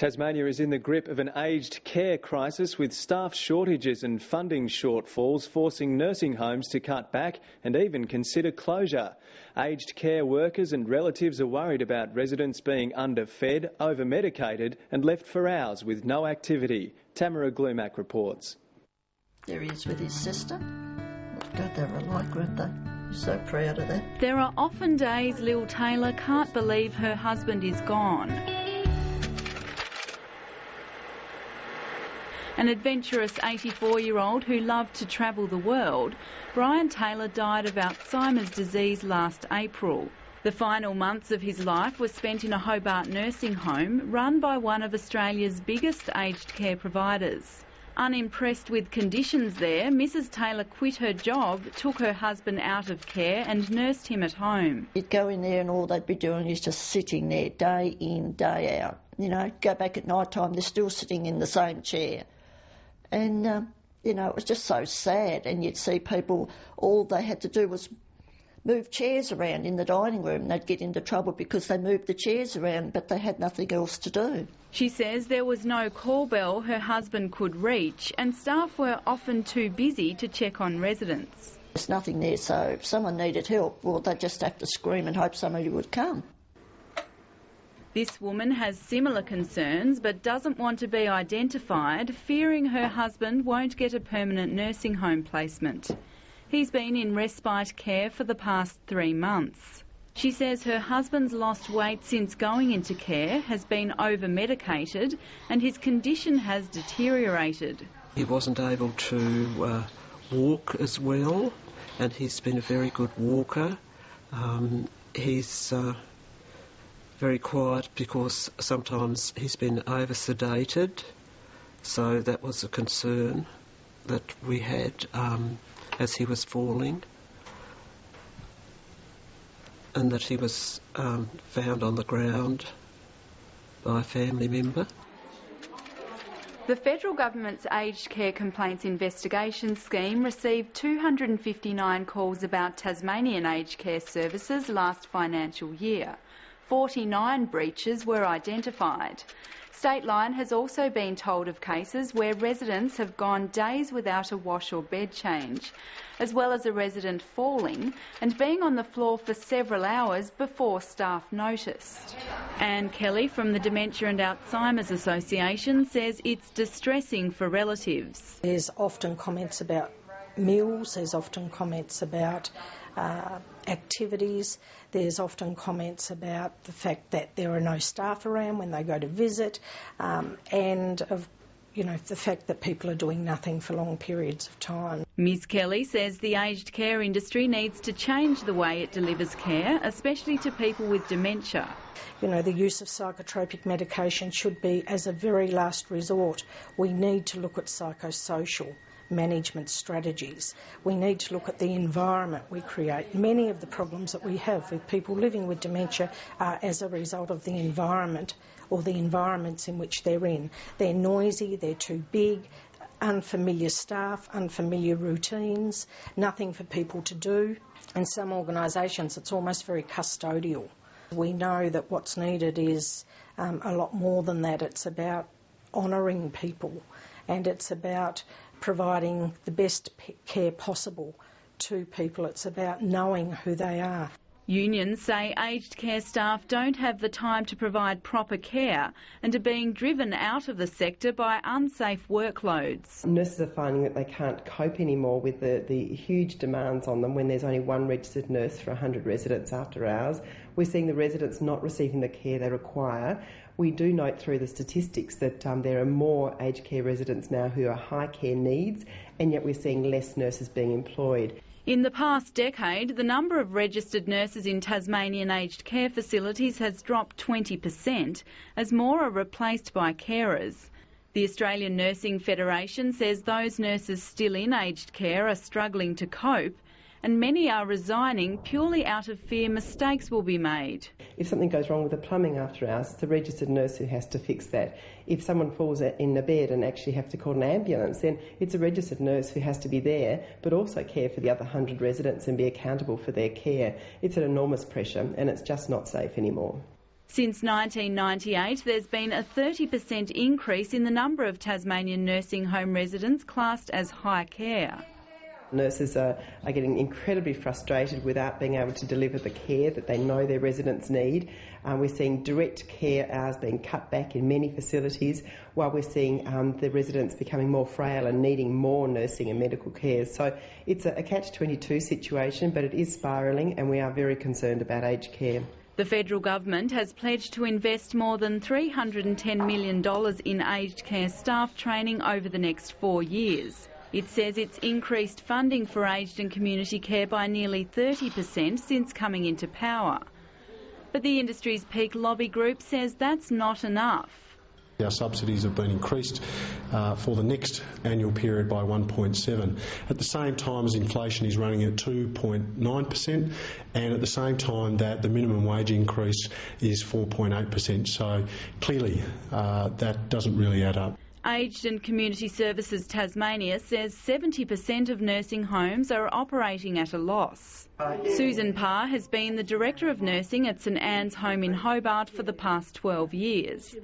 Tasmania is in the grip of an aged care crisis, with staff shortages and funding shortfalls forcing nursing homes to cut back and even consider closure. Aged care workers and relatives are worried about residents being underfed, over-medicated and left for hours with no activity. Tamara Glumac reports. There he is with his sister. God, they were alike, weren't they? So proud of that. There are often days Lil Taylor can't believe her husband is gone. An adventurous 84-year-old who loved to travel the world, Brian Taylor died of Alzheimer's disease last April. The final months of his life were spent in a Hobart nursing home run by one of Australia's biggest aged care providers. Unimpressed with conditions there, Mrs Taylor quit her job, took her husband out of care and nursed him at home. You'd go in there and all they'd be doing is just sitting there day in, day out. You know, go back at night time, they're still sitting in the same chair. And, you know, it was just so sad. And you'd see people, all they had to do was move chairs around in the dining room. They'd get into trouble because they moved the chairs around, but they had nothing else to do. She says there was no call bell her husband could reach, and staff were often too busy to check on residents. There's nothing there, so if someone needed help, well, they'd just have to scream and hope somebody would come. This woman has similar concerns but doesn't want to be identified, fearing her husband won't get a permanent nursing home placement. He's been in respite care for the past 3 months. She says her husband's lost weight since going into care, has been over-medicated and his condition has deteriorated. He wasn't able to walk as well, and he's been a very good walker. He's very quiet because sometimes he's been over-sedated, so that was a concern that we had as he was falling, and that he was found on the ground by a family member. The federal government's aged care complaints investigation scheme received 259 calls about Tasmanian aged care services last financial year. 49 breaches were identified. Stateline has also been told of cases where residents have gone days without a wash or bed change, as well as a resident falling and being on the floor for several hours before staff noticed. Anne Kelly from the Dementia and Alzheimer's Association says it's distressing for relatives. There's often comments about meals, there's often comments about activities, there's often comments about the fact that there are no staff around when they go to visit, and of the fact that people are doing nothing for long periods of time. Ms Kelly says the aged care industry needs to change the way it delivers care, especially to people with dementia. The use of psychotropic medication should be as a very last resort. We need to look at psychosocial management strategies. We need to look at the environment we create. Many of the problems that we have with people living with dementia are as a result of the environment or the environments in which they're in. They're noisy, they're too big, unfamiliar staff, unfamiliar routines, nothing for people to do. In some organisations it's almost very custodial. We know that what's needed is a lot more than that. It's about honouring people, and it's about providing the best care possible to people. It's about knowing who they are. Unions say aged care staff don't have the time to provide proper care and are being driven out of the sector by unsafe workloads. Nurses are finding that they can't cope anymore with the huge demands on them when there's only one registered nurse for 100 residents after hours. We're seeing the residents not receiving the care they require. We do note through the statistics that there are more aged care residents now who are high care needs, and yet we're seeing less nurses being employed. In the past decade, the number of registered nurses in Tasmanian aged care facilities has dropped 20% as more are replaced by carers. The Australian Nursing Federation says those nurses still in aged care are struggling to cope, and many are resigning purely out of fear mistakes will be made. If something goes wrong with the plumbing after hours, it's the registered nurse who has to fix that. If someone falls in the bed and actually have to call an ambulance, then it's a registered nurse who has to be there, but also care for the other 100 residents and be accountable for their care. It's an enormous pressure, and it's just not safe anymore. Since 1998, there's been a 30% increase in the number of Tasmanian nursing home residents classed as high care. Nurses are getting incredibly frustrated without being able to deliver the care that they know their residents need. We're seeing direct care hours being cut back in many facilities, while we're seeing the residents becoming more frail and needing more nursing and medical care. So it's a catch-22 situation, but it is spiralling, and we are very concerned about aged care. The federal government has pledged to invest more than $310 million in aged care staff training over the next 4 years. It says it's increased funding for aged and community care by nearly 30% since coming into power. But the industry's peak lobby group says that's not enough. Our subsidies have been increased for the next annual period by 1.7%, at the same time as inflation is running at 2.9%, and at the same time that the minimum wage increase is 4.8%. So clearly that doesn't really add up. Aged and Community Services Tasmania says 70% of nursing homes are operating at a loss. Susan Parr has been the Director of Nursing at St Anne's Home in Hobart for the past 12 years.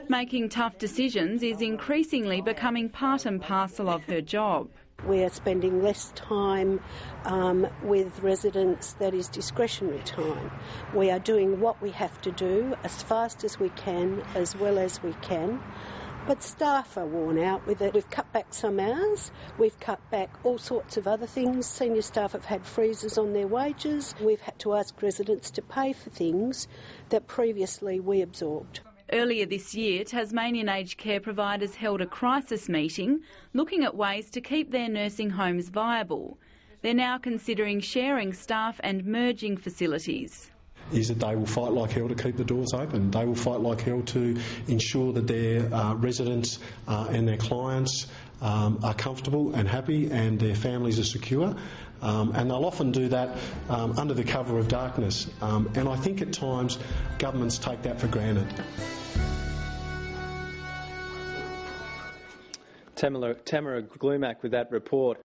Making tough decisions is increasingly becoming part and parcel of her job. We're spending less time with residents that is discretionary time. We are doing what we have to do as fast as we can, as well as we can. But staff are worn out with it. We've cut back some hours, we've cut back all sorts of other things. Senior staff have had freezes on their wages. We've had to ask residents to pay for things that previously we absorbed. Earlier this year, Tasmanian aged care providers held a crisis meeting looking at ways to keep their nursing homes viable. They're now considering sharing staff and merging facilities. Is that they will fight like hell to keep the doors open. They will fight like hell to ensure that their residents and their clients are comfortable and happy and their families are secure. And they'll often do that under the cover of darkness. And I think at times governments take that for granted. Tamara Glumac with that report.